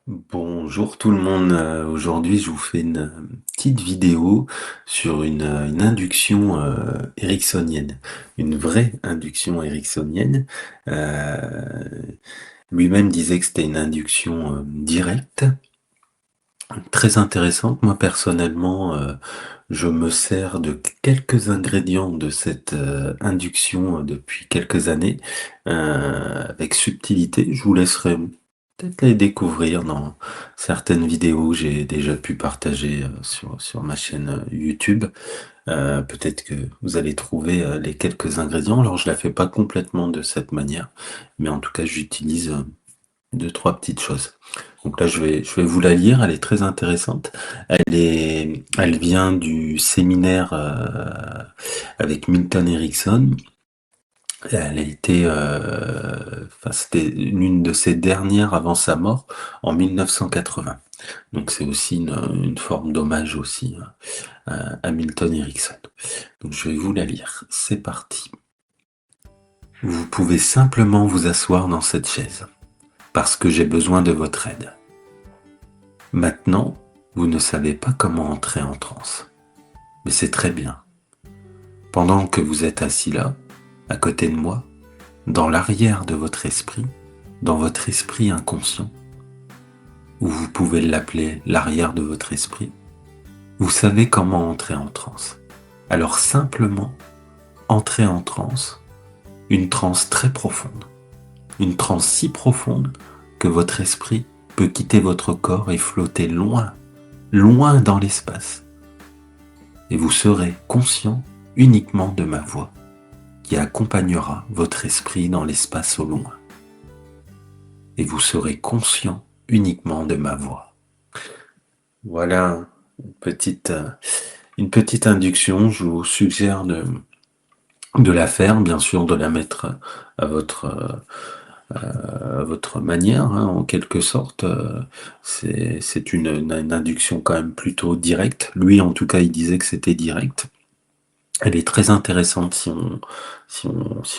Bonjour tout le monde. Aujourd'hui, je vous fais une petite vidéo sur une induction ericksonienne, une vraie induction ericksonienne. Euh, Lui-même disait que c'était une induction directe, très intéressante. Moi, personnellement, je me sers de quelques ingrédients de cette induction depuis quelques années, avec subtilité. Je vous laisserai peut-être les découvrir dans certaines vidéos que j'ai déjà pu partager sur ma chaîne YouTube. Peut-être que vous allez trouver les quelques ingrédients. Alors, je la fais pas complètement de cette manière, mais en tout cas, j'utilise deux, trois petites choses. Donc là, je vais vous la lire. Elle est très intéressante. Elle vient du séminaire avec Milton Erickson. Elle a été, enfin, c'était l'une de ses dernières avant sa mort en 1980. Donc c'est aussi une forme d'hommage aussi à Milton Erickson. Donc je vais vous la lire. C'est parti. Vous pouvez simplement vous asseoir dans cette chaise parce que j'ai besoin de votre aide. Maintenant, vous ne savez pas comment entrer en transe, mais c'est très bien. Pendant que vous êtes assis là, à côté de moi, dans l'arrière de votre esprit, dans votre esprit inconscient, ou vous pouvez l'appeler l'arrière de votre esprit, vous savez comment entrer en transe. Alors simplement, entrez en transe, une transe très profonde, une transe si profonde que votre esprit peut quitter votre corps et flotter loin, loin dans l'espace. Et vous serez conscient uniquement de ma voix qui accompagnera votre esprit dans l'espace au loin. Et vous serez conscient uniquement de ma voix. Voilà une petite induction. Je vous suggère de la faire, bien sûr, de la mettre à votre manière, hein, en quelque sorte. C'est une induction quand même plutôt directe. Lui, en tout cas, il disait que c'était direct. Elle est très intéressante si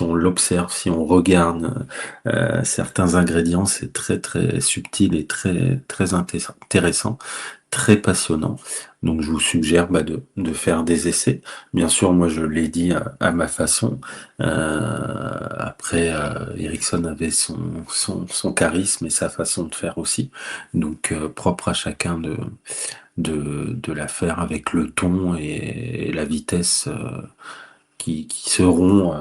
on l'observe, si on regarde certains ingrédients, c'est très très subtil et très très intéressant, très passionnant. Donc je vous suggère de faire des essais. Bien sûr, moi je l'ai dit à ma façon. Après, Erickson avait son charisme et sa façon de faire aussi. Donc propre à chacun de la faire avec le ton et la vitesse qui seront,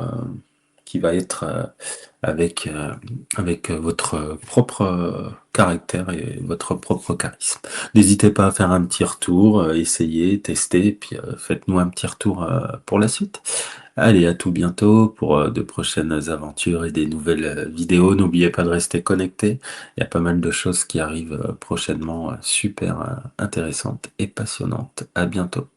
qui va être avec votre propre caractère et votre propre charisme. N'hésitez pas à faire un petit retour, essayez, testez, puis faites-nous un petit retour pour la suite. Allez, à tout bientôt pour de prochaines aventures et des nouvelles vidéos. N'oubliez pas de rester connecté. Il y a pas mal de choses qui arrivent prochainement, super intéressantes et passionnantes. À bientôt.